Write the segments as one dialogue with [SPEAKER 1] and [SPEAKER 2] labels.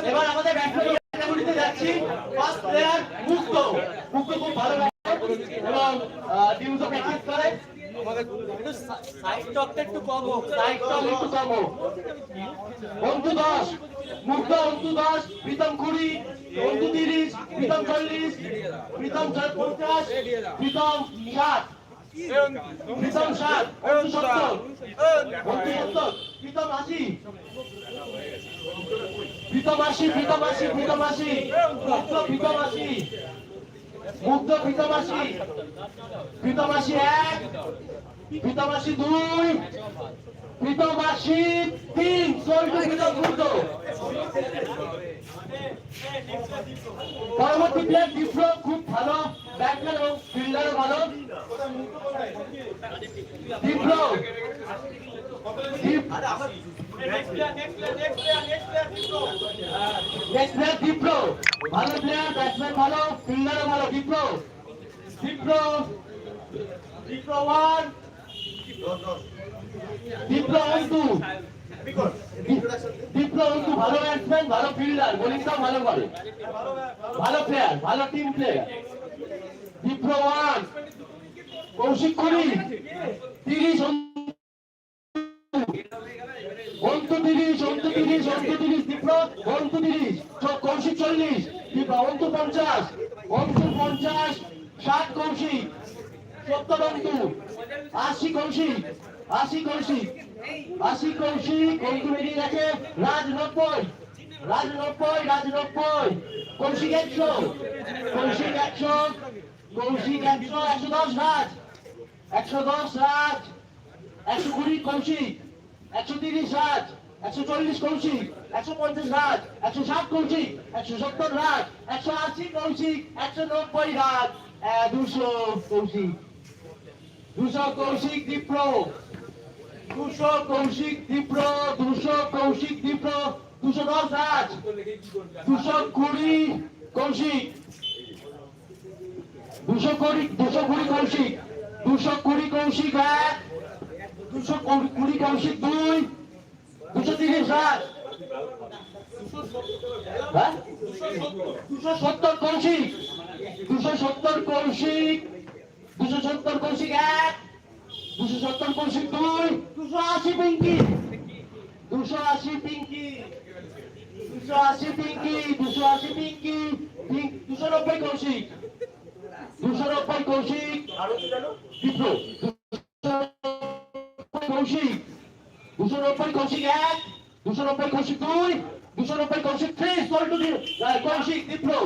[SPEAKER 1] এবার আমাদের ব্যাটসম্যান যাচ্ছি। ফার্স্ট প্লেয়ার মুক্ত। মুক্ত খুব ভালো এবং ডিউজও প্র্যাকটিস করে। সাইড টকটা একটু কম হোক, সাইড টক একটু কম হোক। অন্তু 10, মুক্ত অন্তু 10, প্রীতম 20, অন্তু 30, প্রীতম 40, প্রীতম 50, প্রীতম 60, প্রীতম 60, অন্তু 70, অন্তু 70, প্রীতম 80, প্রীতম 80, প্রীতম 80, প্রীতম 80, মুক্ত প্রীতম 80, মুক্ত প্রীতম 80, প্রীতম 80 1, প্রীতম 80 2, প্রীতম 80 3, সোল্টু প্রীতম মুক্ত। পরবর্তী প্লেয়ার ডিপ্লো, খুব ভালো ব্যাটসম্যান এবং ফিল্ডারও ভালো। ডিপ্লো ডিপ্লো ভালো প্লেয়ার, ব্যাটসম্যান ভালো, ফিল্ডারও ভালো। Diplo Diplo Diplo 1, Diplo Antu, Diplo Antu ভালো ব্যাটসম্যান, ভালো ফিল্ডার, বোলিংটাও ভালো করে, ভালো প্লেয়ার, ভালো টিম প্লেয়ার। ডিপ্লো 1, কৌশিক 20, 30, অন্তু 30, অন্তু 30, অন্তু 30, ডিপ্লো অন্তু 30, কৌশিক 40, অন্তু 50, অন্তু 50, 60 কৌশিক, 70 অন্তু, 80 কৌশিক, 80 কৌশিক, 80 কৌশিক, অন্তু বেরিয়ে গেছে। রাজ 90, রাজ 90, রাজ 90, কৌশিক 100, কৌশিক 100, কৌশিক 100, 110 রাজ, 110 রাজ, 120 কৌশিক, 130 রাজ, 140 কৌশিক, 150 রাজ, 160 কৌশিক, 170 রাজ, 180 কৌশিক, 190 রাজ, 200 কৌশিক, 200 কৌশিক ডিপ্লো, 200 কৌশিক ডিপ্লো, 200 কৌশিক ডিপ্লো, 210 রাজ, 220 কৌশিক, 220 কৌশিক, 220 কৌশিক 1, 220 কৌশিক 2, 230 রাজ, 270 কৌশিক, 270 কৌশিক, 270 কৌশিক 1, 270 কৌশিক 2, 280 পিঙ্কি, 280 পিঙ্কি, 280 পিঙ্কি, 280 পিঙ্কি, 290 কৌশিক, 290 কৌশিক, ডিপ্লো, কৌশিক, 290 কৌশিক 1, 290 কৌশিক 2, 290 কৌশিক 3, সোল্টু কৌশিক ডিপ্লো।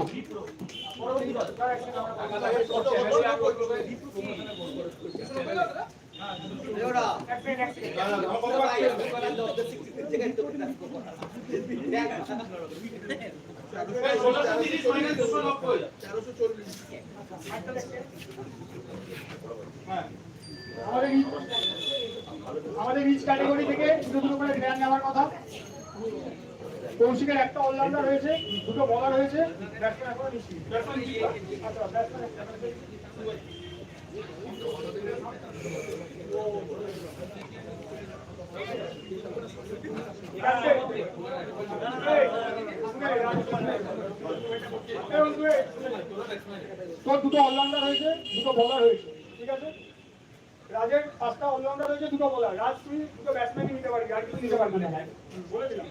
[SPEAKER 2] আমাদের রিচ ক্যাটাগরি থেকে দুটো করে প্লেয়ার নেওয়ার কথা। কৌশিকের একটা অলরাউন্ডার হয়েছে, দুটো বলার হয়েছে, ব্যাটসম্যান এখনো নিশ্চিত। আচ্ছা ব্যাটসম্যান তোর দুটো অলরাউন্ডার হয়েছে, দুটো বলার হয়েছে, ঠিক আছে? রাজের 5টা অলরাউন্ডার হয়েছে, দুটো বলার। রাজ তুই দুটো ব্যাটসম্যানই নিতে পারবি, আর কিছু নিতে পারবি না, বলে দিলাম।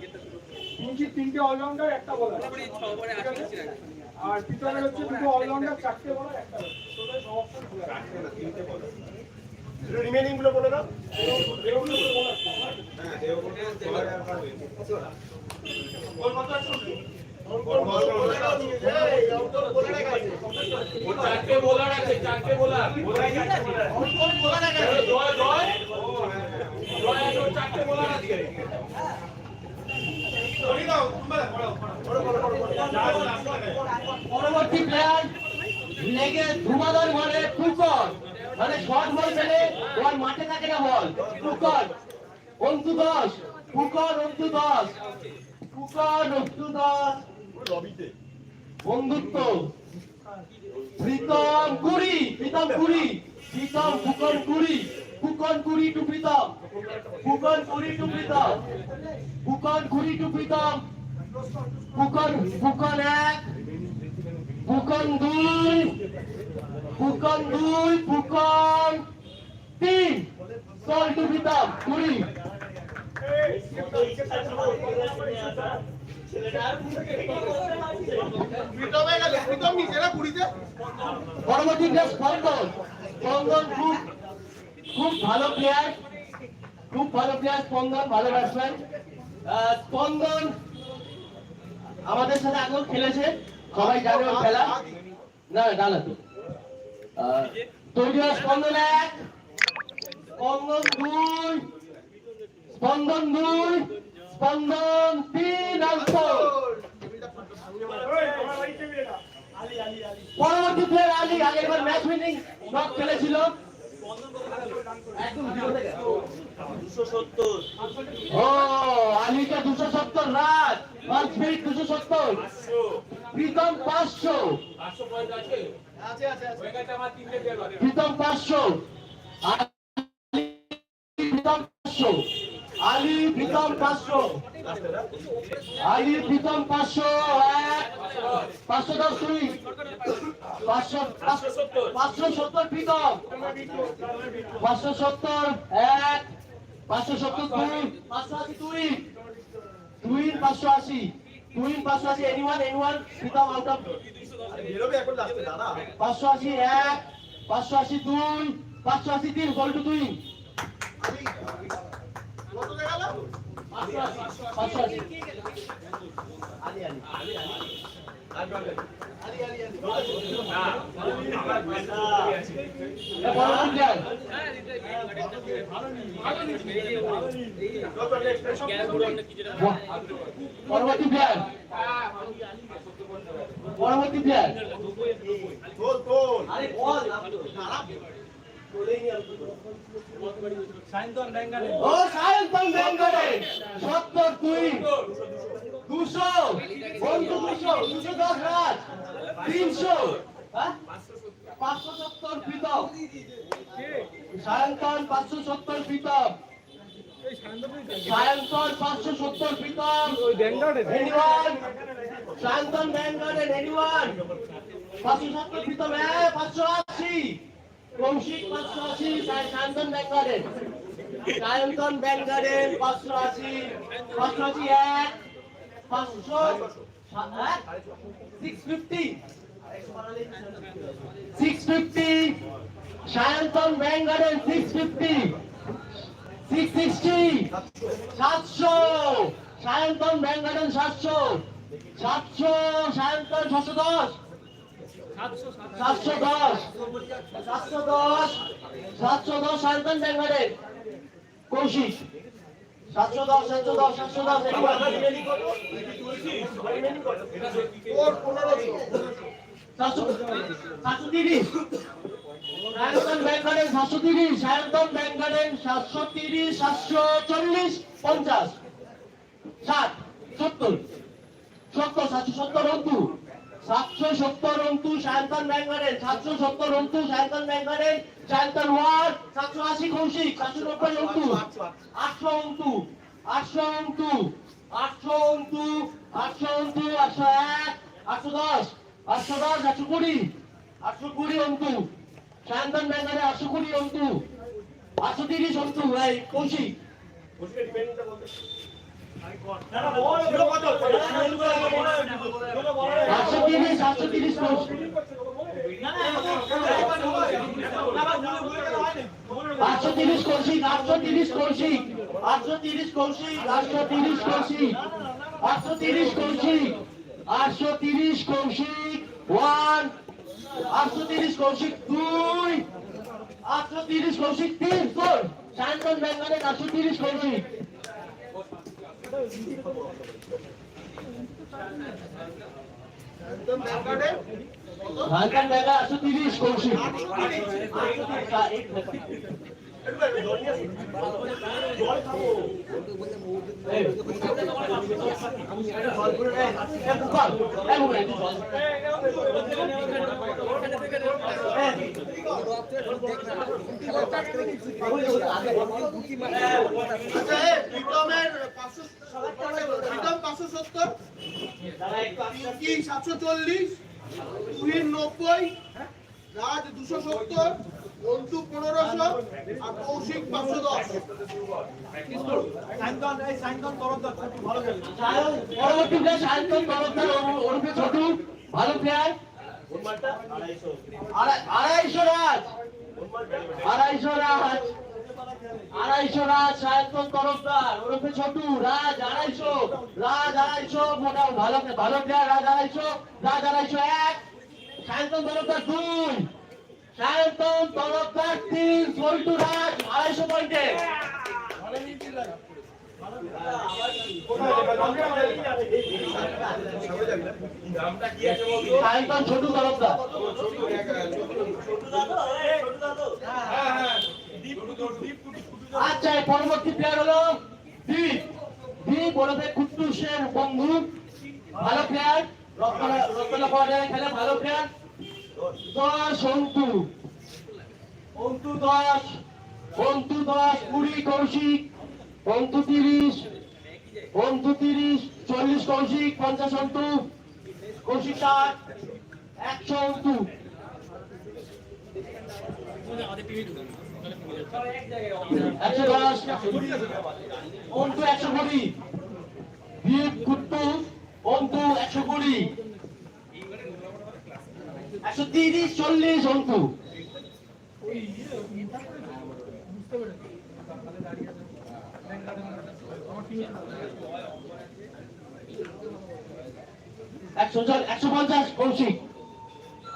[SPEAKER 2] তিনচির 3টে অলরাউন্ডার, একটা বলার, ঠিক আছে? আর পিছনের হচ্ছে দুটো অলরাউন্ডার, 4টে বলার, একটা রিমেনিং গুলো বলে দাও।
[SPEAKER 1] চারটে বোলার আছে, চারটে বোলার, চারটে বোলার আছে। পরবর্তী প্লেয়ার লেগে ধুমাধর বলে ফুকর, মানে শর্ট বল ফেলে ওর মাঠে থাকে না বল। ফুকর অন্তু 10, ফুকর অন্তু 10, ফুকর অন্তু 10, বন্ধুত্ব, প্রীতম কুড়ি, প্রীতম কুড়ি, প্রীতম ফুকন কুড়ি, ফুকন কুড়ি টু প্রীতম, ফুকন কুড়ি টু প্রীতম, ফুকন কুড়ি টু প্রীতম, ফুকন ফুকন এক, ফুকন দুই, ফুকন দুই, ফুকন তিন, সল টু প্রীতম কুড়ি। পরবর্তী প্লেয়ার স্পন্দন, স্পন্দন খুব খুব ভালো প্লেয়ার, খুব ভালো প্লেয়ার স্পন্দন, ভালো ব্যাটসম্যান। স্পন্দন আমাদের সাথে আগেও খেলেছে, সবাই জানে ওর খেলা। না ডালা তো তৈরি হয়। স্পন্দন এক, স্পন্দন দুই, স্পন্দন দুই, স্পন্দন তিন, আউট। পরবর্তী প্লেয়ার আলী, আগেরবার ম্যাচ উইনিং শট খেলেছিল। ও আলীকে 270 run, first speed 270, Pritam 500, Pritam 500, Ali Pritam 500, Ali Pritam 500, 510 দুই, 570 প্রীতম, 570 এক, 570 দুই, 580 দুই, দুই 580, দুই 580, anyone প্রীতম আউট অফ। 580 এক, 580 দুই, 580 তিন, গোল টু দুই। 580 আলী আলী পরবর্তী প্লেয়ার, পরবর্তী প্লেয়ার সায়ন্তন বেঙ্গালে, ও সায়ন্তন বেঙ্গালে 70 দুই, 200 বন্ধু, 210 রান, 300, 570 প্রীতম, সায়ন্তন 570 প্রীতম, সায়ন্তন 570 প্রীতম, এনিওয়ান সায়ন্তন ব্যাঙ্গার্ডেন, এনিওয়ান 570 প্রীতম, 580 কৌশিক, 580 সায়ন্তন ব্যাঙ্গার্ডেন, সায়ন্তন ব্যাঙ্গার্ডেন 580, 580 এক, 500 650, 650 সায়ন্তন ব্যাঙ্গার্ডেন, 650, 660 700 সায়ন্তন ব্যাঙ্গার্ডেন, 700 700 সায়ন্তন, 710 710 710 710 সায়ন্তন ব্যাঙ্গার্ডেন, কৌশিক 710 710 710 730 সায়ন্তন ব্যাঙ্গার্ডেন, 730 সায়ন্তন ব্যাঙ্গার্ডেন, 730 740 50 60 70 70 770 অন্তু, 770 অন্তু সায়ন্তন ব্যাঙ্গার্ডেন, 770 অন্তু সায়ন্তন ব্যাঙ্গার্ডেন, সায়ন্তন ওয়ার্ড 780 কৌশিক, 790 অন্তু, 800 অন্তু, 800 অন্তু, 800 অন্তু, 800 অন্তু, 801 810 810 820 820 অন্তু সায়ন্তন ব্যাঙ্গার্ডেন, 820 অন্তু, 830 অন্তু এই কৌশিক। 830 কৌশিক, 830 কৌশিক, 830 কৌশিক, 830 কৌশিক, 830 কৌশিক, 830 কৌশিক 1, 830 কৌশিক 2, 830 কৌশিক 3, গোল সায়ন্তন ব্যাঙ্গার্ডেন, 830 কৌশিক। সায়ন্তন ব্যাঙ্গার্ডেন 830 কৌশিক, বিক্রমের 570, 740, তুহিন 90, রাজ 270, অন্তু 1500 আর কৌশিক 510। পরবর্তী প্লেয়ার সায়ন্তন তরফদার ওরফে ছোটু, ভালো প্লেয়ার। 250 রাজ, 250 রাজ সায়ন্তন তরফদার ওরফে ছোটু, রাজ 250, মোটা ভালো প্লেয়ার। রাজ 250, 1 সায়ন্তন তরফদার 2, সায়ন্তন তরফদার 3, সল্টু রাজ 250 পয়েন্টে। সায়ন্তন ছোটু তরফদার। আচ্ছা, পরবর্তী প্লেয়ার হলো দীপ ওরফে কুদ্দুসের বন্ধু, ভালো প্লেয়ার, রত্তলা পর্যায়ে খেলে, ভালো প্লেয়ার। 10 অন্তু 10, 20 কৌশিক, অন্তু 30, 40 কৌশিক, 50 অন্তু, কৌশিক 60, 100 অন্তু। একশো 10, অন্তু 120, দীপ কুদ্দুস, অন্তু 120, 130, 40 অন্তু। একশো 150 কৌশিক,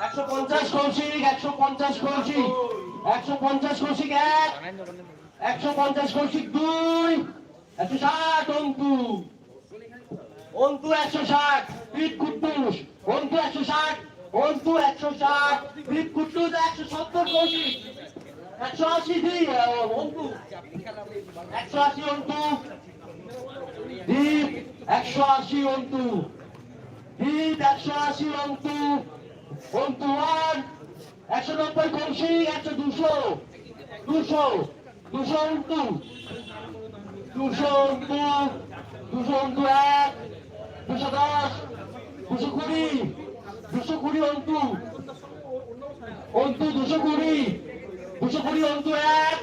[SPEAKER 1] 150 কৌশিক, 150 কৌশিক, 150 কৌশিক 1, 150 কৌশিক 2, 160 অন্তু 160, দীপ কুদ্দুস, অন্তু 160, 160, দীপ কুদ্দুস 170 কৌশিক, 180 অন্তু, 180 অন্তু, দীপ 180 অন্তু, দীপ 180 অন্তু, অন্তু 1, 190 কৌশিক, 200 অন্তু, 200 অন্তু, 200 অন্তু 1, 210, 220, 220 অন্তু, 220, 220 অন্তু 1,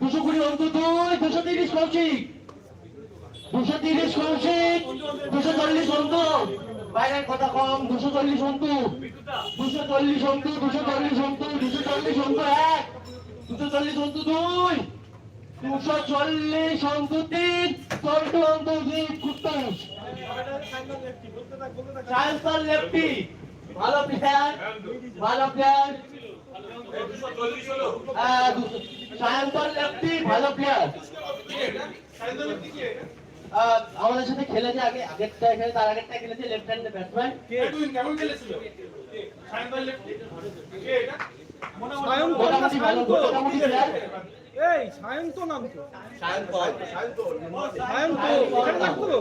[SPEAKER 1] 220 অন্তু 2, 230 কৌশিক, 230 কৌশিক, 240 অন্তু, বাইরের কথা কম, 240 অন্তু, 240 অন্তু, 240 অন্তু, 240 অন্তু 1, 240 অন্তু 2, 240 অন্তু 3, সল্টু অন্তু, দীপ কুদ্দুস। সায়ন্তন লেফটি, ভালো প্লেয়ার, সায়ন্তন লেফটি, ভালো প্লেয়ার। আমাদের সাথে খেলেছে আগেরটা খেলে, তার আগেরটা খেলেছে লেফট হ্যান্ড ব্যাটসম্যান।
[SPEAKER 2] কেমন খেলেছিল সায়ন্তন লেফটি?
[SPEAKER 1] মোটামুটি ভালো, মোটামুটি প্লেয়ার।
[SPEAKER 3] এই সায়ন্তন নাম তো
[SPEAKER 1] সায়ন্তন
[SPEAKER 3] এখানে থাকতো তো,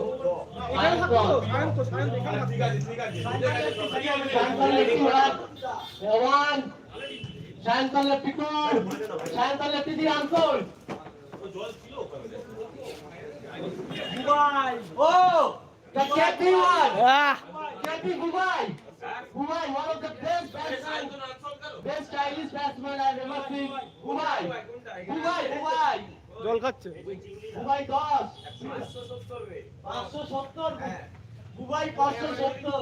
[SPEAKER 3] এখানে থাকতো সায়ন্ত এখানে থাকতো।
[SPEAKER 1] Sayantan lefty 1, Sayantan lefty 2, Sayantan lefty 3 unsold. Oh, the Cappy one. Cappy Bubai, one of the best batsmen, best stylish batsman I've ever seen. Bubai.
[SPEAKER 3] জল খাচ্ছে।
[SPEAKER 1] Bubai 10, 570. Bubai 570.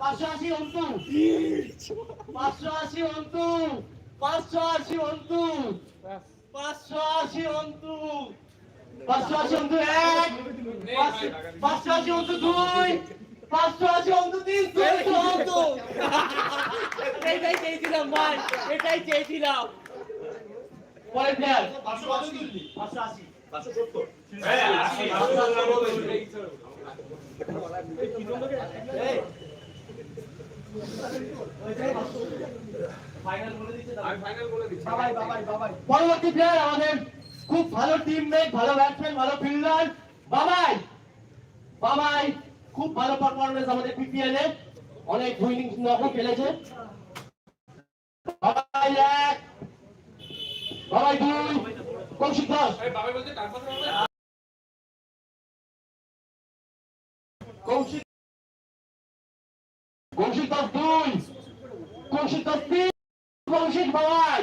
[SPEAKER 1] 580 অন্তু, 580 অন্তু, 580 অন্তু, 580 অন্তু, 580 অন্তু 1, 580 অন্তু 2, 580 অন্তু 3, 200 অন্তু। এটাই চেয়েছিলাম ভাই, এটাই চেয়েছিলাম। পরের প্লেয়ার 580, 570, হ্যাঁ 80,
[SPEAKER 2] বাবাই বাবাই বাবাই
[SPEAKER 1] পরবর্তী প্লেয়ার আমাদের খুব ভালো টিমমেট, ভালো ব্যাটসম্যান, ভালো ফিল্ডার বাবাই। বাবাই খুব ভালো পারফরম্যান্স আমাদের পিপিএল এ, অনেক উইনিং নকও খেলেছে। বাবাই 1, বাবাই 2, কৌশিক দাস। কৌশিক কৌশিক দাস 2, কৌশিক দাস 3, কৌশিক বাবাই।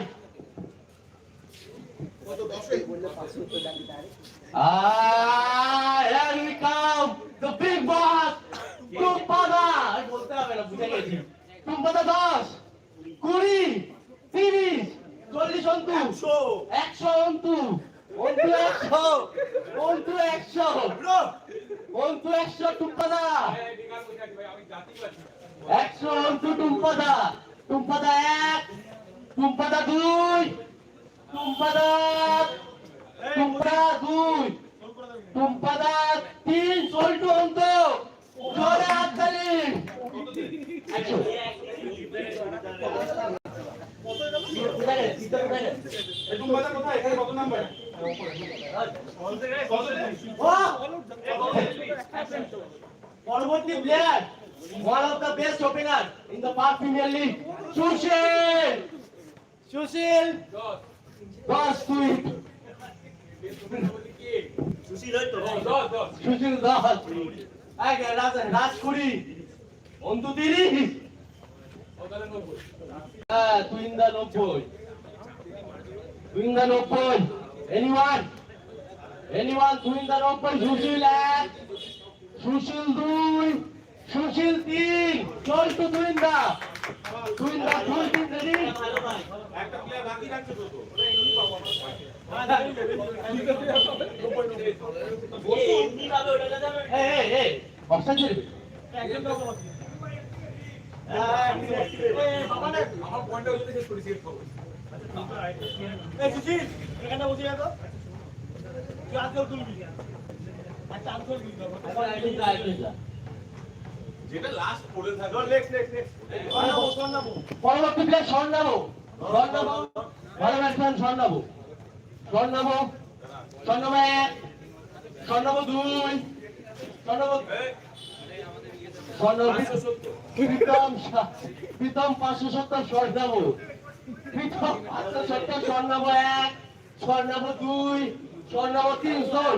[SPEAKER 1] Here we come, the big boss, Tumpada. বলতে হবে না, বুঝে গেছি। Tumpada 10, 20, 30, 40 Antu, 100 Antu, Antu 100, Antu 100, Antu 100 Tumpada, 100 Antu Tumpada, Tumpada 1, Tumpada 2, Tumpada 2, Tumpada 3, Soltu অন্ত, জোরে হাততালি। 100 পরবর্তী player, one of the best opener in the Park Premier League, Sushil. Sushil 10 tweet, Sushil Das. Raj 20, Antu 30, তুইন্দা 90, তুইন্দা 90। Anyone তুইন্দা 90, Sushil 1, Sushil 2, Sushil 3, চলটু তুইন্দা 2, 3 ready.
[SPEAKER 4] একটা প্লেয়ার বাকি রাখছো তো
[SPEAKER 1] অপশন ছিল
[SPEAKER 4] আমার পয়েন্টটা যদি শেষ করি শেষ করব
[SPEAKER 2] এই সুশীল এখানে বসে যা তো তুই আজকে তুলবি আচ্ছা আমি তুলবি
[SPEAKER 4] যেটা লাস্ট পড়ে থাকে
[SPEAKER 2] নেক্সট শোনাবো
[SPEAKER 1] পরবর্তী প্লেয়ার স্বর্ণাবো। ভালো ব্যাটসম্যান স্বর্ণাবো। স্বর্ণাবো 1, স্বর্ণাবো 2, স্বর্ণাবো প্রীতম 570, স্বর্ণাবো প্রীতম 570, স্বর্ণাবো 1, স্বর্ণাবো 2, স্বর্ণাবো 3, সোল।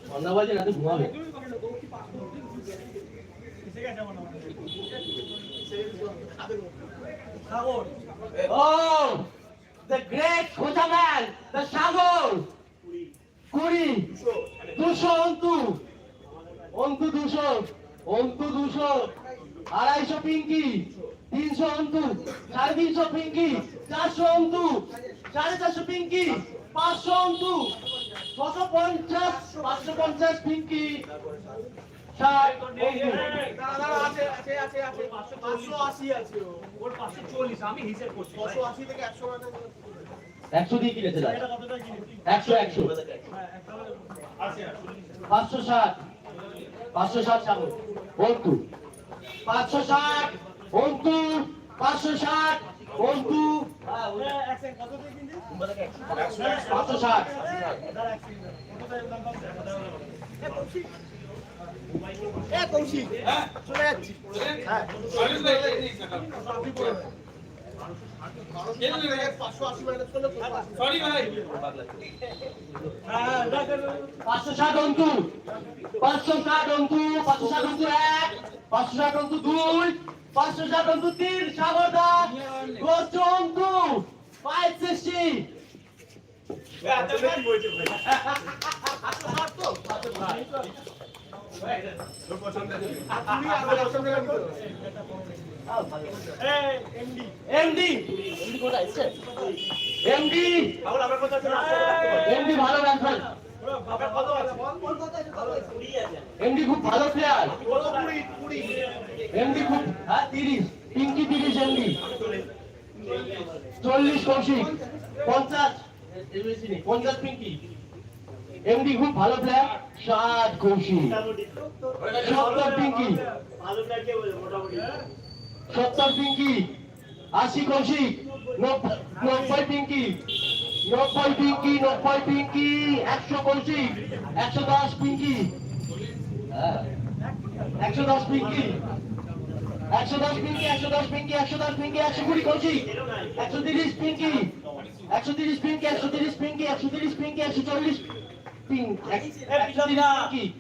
[SPEAKER 1] স্বর্ণাবো যে রাতে ঘুমাবে। Oh, the great Kotaman, the Sagor. 20, 200 Antu, Antu 200, Antu 200, 250 Pinki, 300 Antu, 350 Pinki, 400 Antu, 450 Pinki, 500 Antu, 650, 550 Pinki, 60 Antu.
[SPEAKER 2] আছে 580 আছে ওর 540 আমি হিসাব করছি 580 থেকে 100
[SPEAKER 1] 100 দিয়ে কিনেছে দাদা।
[SPEAKER 2] এটা কতটা কিনেছি
[SPEAKER 1] 100
[SPEAKER 2] হ্যাঁ আছে
[SPEAKER 1] 560, 560 সাগর অন্তু, 560 অন্তু, 560 অন্তু,
[SPEAKER 2] এক সেকেন্ড কত দিয়ে কিনলি
[SPEAKER 1] 560।
[SPEAKER 2] কৌশিক চলে যাচ্ছি হ্যাঁ
[SPEAKER 4] সরি ভাই
[SPEAKER 1] 560 অন্তু, 560 অন্তু, 560 অন্তু 1, 560 অন্তু 2, 560 অন্তু 3, সাগর দাস গোচ অন্তু 560। এমডি কোথায় আছে? এমডি ভালো ব্যাটসম্যান, এমডি খুব ভালো প্লেয়ার, এমডি খুব 30 পিঙ্কি 30 এমডি 40 কৌশিক 50 50 পিঙ্কি এমডি খুব ভালো প্লেয়ার 60 কৌশিক, 70 পিঙ্কি, 70 পিঙ্কি, 80 কৌশিক, 90 পিঙ্কি, 90 পিঙ্কি, 90 পিঙ্কি, 100 কৌশিক, 110 পিঙ্কি, 110 পিঙ্কি, 110 পিঙ্কি, 110 পিঙ্কি, 110 পিঙ্কি, 120 কৌশিক, 130 পিঙ্কি, 130 পিঙ্কি, 130 পিঙ্কি, 130 পিঙ্কি, 140 পিঙ্কি,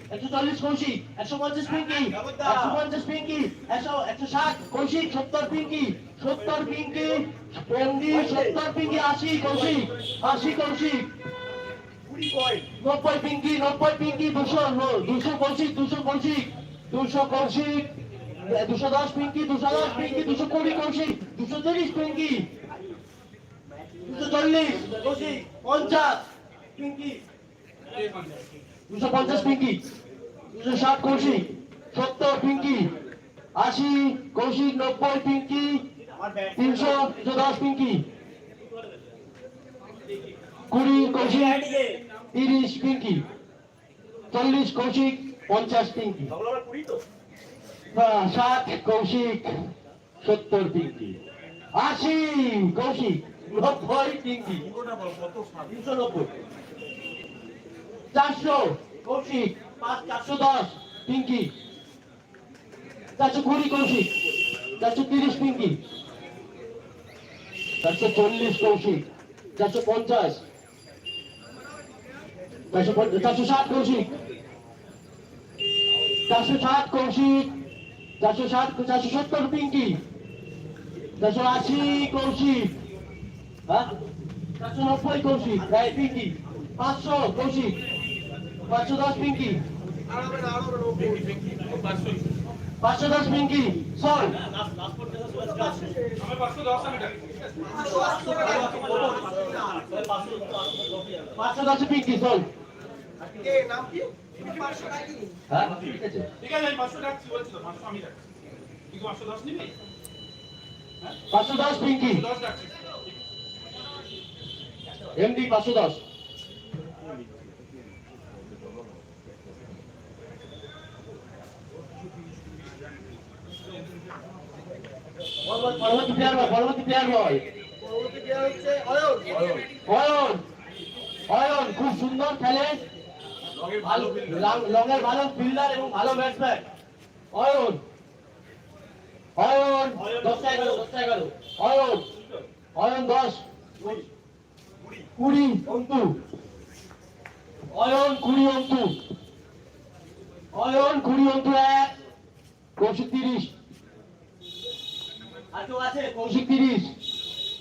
[SPEAKER 1] 140 কৌশিক, 150 পিঙ্কি, 150 পিঙ্কি, 160 কৌশিক, 70 পিঙ্কি, 70 পিঙ্কি, 70 পিঙ্কি, 80 কৌশিক, 80 কৌশিক, 90 পিঙ্কি, 90 পিঙ্কি, 200 কৌশিক, 200 কৌশিক, 200 কৌশিক, 210 পিঙ্কি, 210 পিঙ্কি, 220 কৌশিক, 230 পিঙ্কি, 240 কৌশিক, 50 পিঙ্কি, 250 পিঙ্কি, 260 কৌশিক, 70 পিঙ্কি, 80 কৌশিক, 90 পিঙ্কি, 310 পিঙ্কি, 20 কৌশিক, 30 পিঙ্কি, 40 কৌশিক, 50 পিঙ্কি, 60 কৌশিক, 70 পিঙ্কি, 80 কৌশিক, 90 পিঙ্কি, 390, 400 কৌশিক, 410 পিঙ্কি, 420 কৌশিক, 430 পিঙ্কি, 440 কৌশিক, 450, 460 কৌশিক, 460 কৌশিক, 470 পিঙ্কি, 480 কৌশিক, 490 কৌশিক, পিঙ্কি, 500 কৌশিক, 510 পিঙ্কি, 510 পিঙ্কি, সল, 510 পিঙ্কি, সল, হ্যাঁ ঠিক আছে,
[SPEAKER 4] ঠিক আছে, আমি 500 রাখছি বলছি তো, 500 আমি রাখছি। তুই কি 510 নিবি?
[SPEAKER 1] 510 পিঙ্কি,
[SPEAKER 4] 10 রাখছি।
[SPEAKER 1] এমডি 510, পরবর্তী প্লেয়ার বয়, অয়ন খুব সুন্দর খেলে, লংয়ের ভালো ফিল্ডার এবং ভালো ব্যাটসম্যান, অয়ন 10-11, অয়ন 10, 20 অন্তু, অয়ন 20 অন্তু, অয়ন 20 অন্তু 1, কৌশিক 30, আর কেউ আছে? কৌশিক 30,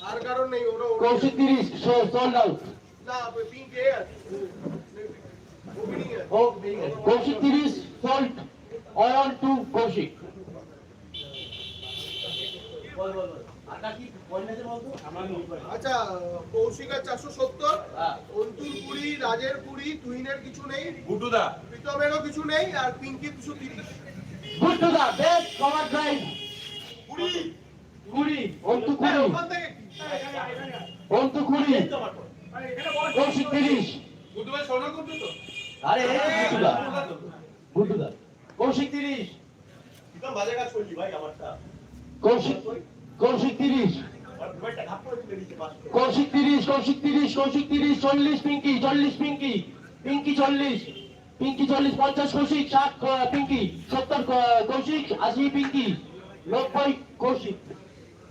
[SPEAKER 2] আর কারণ নেই ওরা
[SPEAKER 1] কৌশিক 30, সোল্ড আউট,
[SPEAKER 2] না পিঙ্ক এ ওপেনিং এ
[SPEAKER 1] ও কৌশিক 30, সোল্ড, অয়ন 2, কৌশিক,
[SPEAKER 2] আচ্ছা কৌশিকের 470,
[SPEAKER 1] হ্যাঁ।
[SPEAKER 2] অন্তুর 20, রাজের 20, তুহিনের কিছু নেই,
[SPEAKER 4] গুড্ডুদা
[SPEAKER 2] প্রীতমেরও কিছু নেই, আর Pinky 230।
[SPEAKER 1] Good two the best cover drive, 20 Antu 20,
[SPEAKER 2] ওখান থেকে
[SPEAKER 1] অন্তু 20, কৌশিক 30,
[SPEAKER 4] গুড্ডু ভাই সোনা করতে তো?
[SPEAKER 1] আরে গুড টু দা কৌশিক 30,
[SPEAKER 2] একদম বাজে কাজ করলি ভাই আমারটা।
[SPEAKER 1] কৌশিক 30,
[SPEAKER 2] আর মোবাইলটা ঘাপ করে তুলে দিতে পারছ।
[SPEAKER 1] Koushik 30, 40 Pinky, 40 Pinky, Pinky 40, Pinky 40, 50 Koushik, 60 Pinky, 70 Koushik, 80 Pinky, 90 Koushik,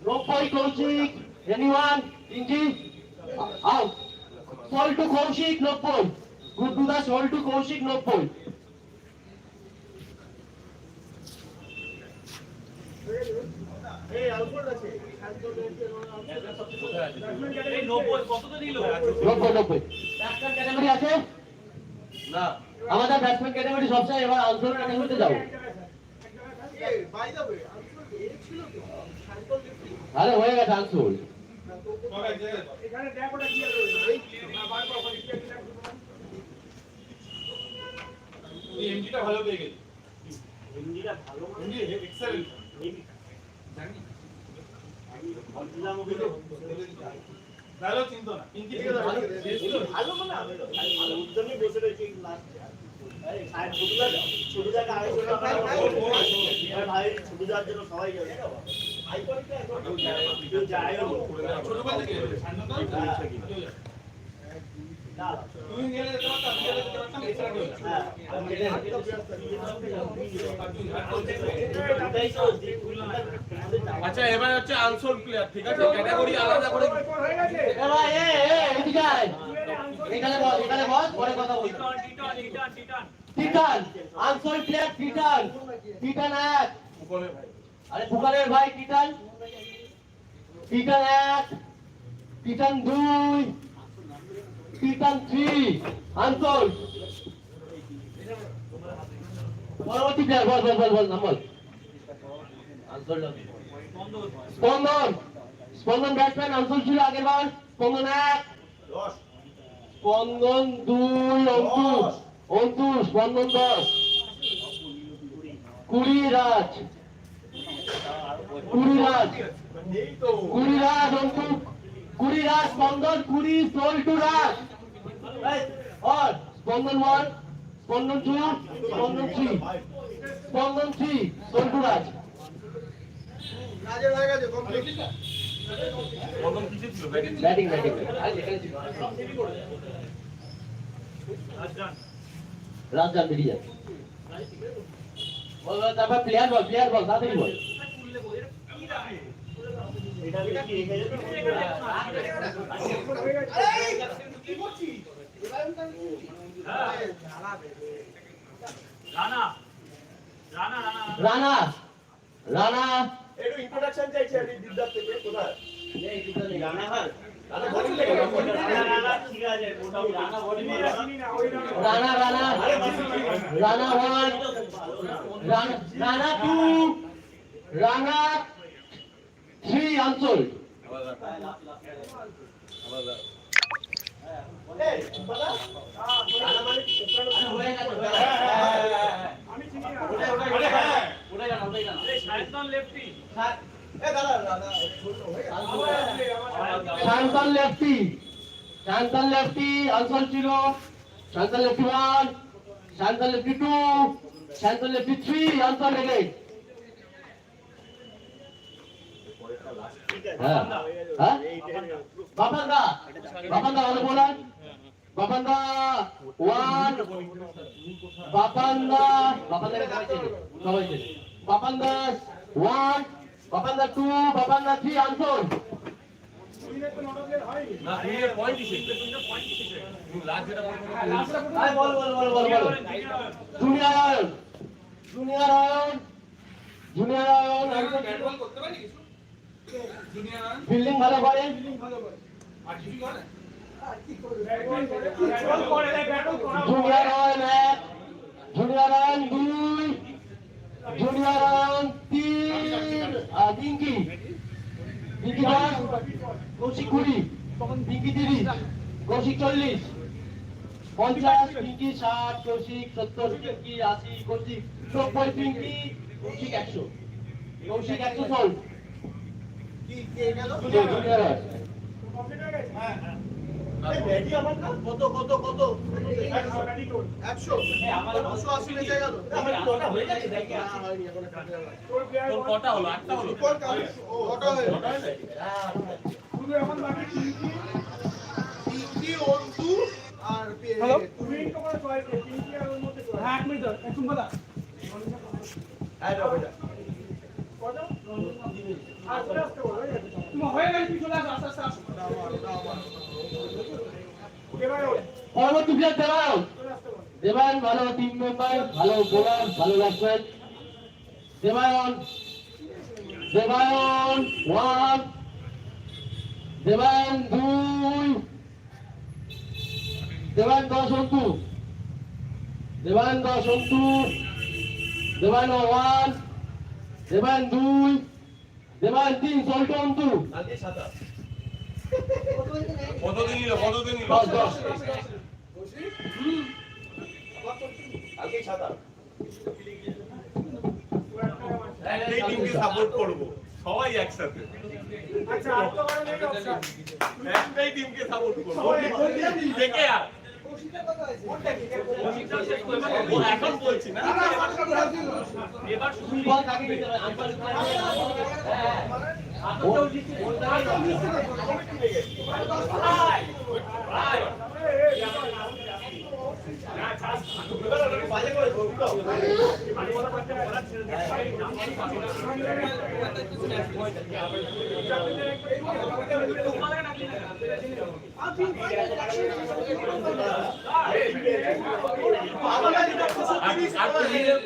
[SPEAKER 1] 90 Koushik, anyone, Pinky, out, sold to Koushik 90, গুড টু দা সল টু কৌশিক 90,
[SPEAKER 2] এই আউটবোর্ড আছে।
[SPEAKER 3] এই 90 কত তো দিল?
[SPEAKER 1] 90 ব্যাটসম্যান ক্যাটাগরি আছে না, আমাদের ব্যাটসম্যান ক্যাটাগরি সবসময়, এবার আনসার ক্যাটাগরিতে যাও।
[SPEAKER 2] এই বাই দ্য ওয়ে আউটবোর্ড এ ছিল তো সাইকেল লিফটিং।
[SPEAKER 1] আরে হয়ে গেছে আনসার,
[SPEAKER 4] সব এক জায়গায় কর।
[SPEAKER 2] এখানে দেখো ওটা কি আছে এই না বার করো ওখানে কি আছে
[SPEAKER 4] তুই এমজিটা ভালো পেয়ে গেলি।
[SPEAKER 2] হিন্দিটা ভালো
[SPEAKER 4] এমজি এক্সেলেন্ট। জানি
[SPEAKER 2] আমি বলছিলাম ওগুলো
[SPEAKER 4] ভালো চিন্তা না পিঙ্কি থেকে
[SPEAKER 1] ভালো মানে আমি তো ভালো উদ্যমী বসে রয়েছে লাস্টে আর ছোট জায়গা আগে ভাই ছোট যাওয়ার জন্য সবাই যাবে কেউ যায়
[SPEAKER 4] ছোট ভাই থেকে
[SPEAKER 1] না
[SPEAKER 4] তুমি নিয়ে যেতে পারতাম নিয়ে যেতে পারতাম এছাড়া কেউ না
[SPEAKER 5] আচ্ছা এবার হচ্ছে আনসোল প্লেয়ার ঠিক আছে ক্যাটাগরি আলাদা করে
[SPEAKER 2] হয়ে গেছে
[SPEAKER 1] ভাই এদিকে আয় এখানে বল পরে কথা বলবো টিটান আনসোল প্লেয়ার টিটান টিটান 1
[SPEAKER 5] উপরে ভাই
[SPEAKER 1] আরে ফুকারের ভাই টিটান টিটান 1 টিটান 2 টিটান 3 আনসোল পরবর্তী প্লেয়ার বল নাম বল আনসোল স্পন্দন স্পন্দন ব্যাটসম্যান আনসোল ছিল আগের বার স্পন্দন 1 স্পন্দন 2 অঙ্কুশ স্পন্দন 10 কুড়িরাজ অঙ্কুশ কুড়িরাজ স্পন্দন 20 সোল টু রাজ और স্পন্দন 1 স্পন্দন 2 স্পন্দন 3 সোল টু রাজ
[SPEAKER 3] রাজের হয়ে গেছে কমপ্লিট
[SPEAKER 5] প্রথম কিছু ছিল ব্যাটিং
[SPEAKER 1] ব্যাটিং রাজজান বেরিয়ে যাচ্ছে বল তারপর প্লেয়ার বল তাড়াতাড়ি বল এটা কি রেখে রানা
[SPEAKER 3] একটু ইন্ট্রোডাকশন চাইছি আমি বিদ্যার্থ থেকে কোথায়
[SPEAKER 1] রানা হার রানা 1 রানা 2 রানা 3 আনসোল
[SPEAKER 2] আমি চিনি না
[SPEAKER 1] শান্তন লেফটি আনসোল ছিল Shantanu lefty 1 Shantanu lefty 2 Shantanu lefty 3 unsold again বাপান্দা হলো বোলার বাপান্দা 1 বাপান্দা সবাই চেনে বাপান্দা 1 বাপান্দা 2 বাপান্দা 3 আনসোল
[SPEAKER 2] চিনির তো নট প্লেয়ার হয়নি
[SPEAKER 5] না এই পয়েন্ট হিসেবে তুমি লাস্ট যেটা বল
[SPEAKER 1] বল জুনিয়র আয়ন
[SPEAKER 4] ব্যাট বল করতে পারি কিছু জুনিয়র রান
[SPEAKER 1] ফিল্ডিং ভালো করে
[SPEAKER 4] আর কিছু করে
[SPEAKER 1] junior Ayan 1 junior Ayan 2 junior Ayan 3 আর Pinky 10 Kaushik 20 Pinky 30 Kaushik 40 50 Pinky 60 Kaushik 70 Pinky 80 Kaushik 90 Pinky Kaushik 100 Kaushik 100 sold junior Ayan
[SPEAKER 2] complete হয়ে গেছে হ্যাঁ
[SPEAKER 3] ব্যাটি আমার না কত 180 লেগে গেল
[SPEAKER 1] আমার কটা হয়ে গেছে দেখ
[SPEAKER 2] তোর প্লেয়ার
[SPEAKER 5] তোর কটা হলো 8টা হলো
[SPEAKER 3] কটা হয়ে
[SPEAKER 2] শুধু এখন বাকি
[SPEAKER 3] পিঙ্কি অন্তু আর
[SPEAKER 2] তুমি তো করে চয়েস পিঙ্কি আর ওর মধ্যে হ্যাঁ এক মিনিট একটু কথা কত আর চলে আসতে বলো তুমি হয়ে গেছে তুই চলে আসো আস্তে আসো এবারে
[SPEAKER 1] পরবর্তী প্লেয়ার দেবায়ন
[SPEAKER 2] চলে আসতে বলো
[SPEAKER 1] দেবায়ন ভালো টিম মেম্বার ভালো বোলার ভালো ব্যাটসম্যান দেবায়ন 1 দেবায়ন 2 দেবায়ন 10 অন্তু দেবায়ন 1 দেবায়ন 2 দেবায়ন 3 সল্ট অন্তু
[SPEAKER 5] কতদিন নিল
[SPEAKER 1] 10
[SPEAKER 3] কালকে ছাতা
[SPEAKER 5] এই টিমকে সাপোর্ট করব সবাই একসাথে
[SPEAKER 2] আচ্ছা আর তো মানে নেই অপশন
[SPEAKER 5] একটাই টিমকে সাপোর্ট করবো দেখে আর ও এখন বলছি না এবার শুধু
[SPEAKER 1] বল কাকে দিতে হবে আম্পায়ার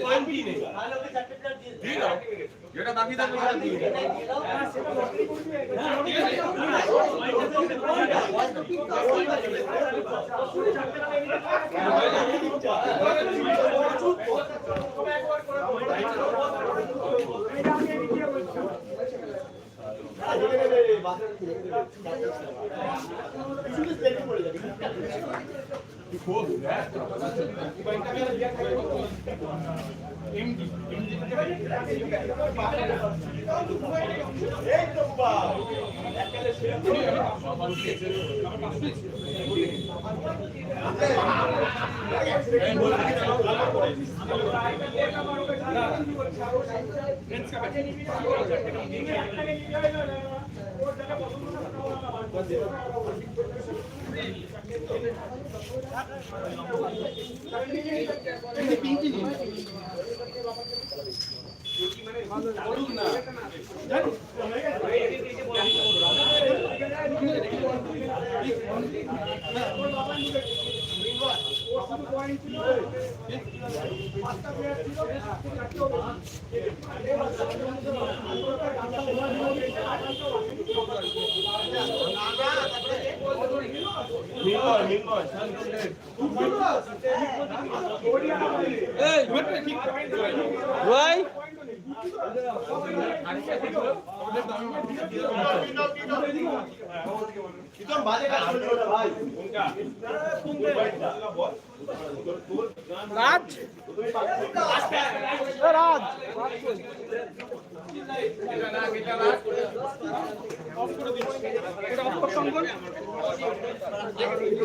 [SPEAKER 5] পয়েন্টই নেই যেটা বাকি থাকবে সেটা দিয়ে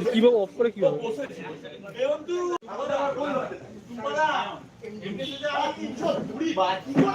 [SPEAKER 3] কিভাবে অফ করে কিভাবে
[SPEAKER 1] তোমরা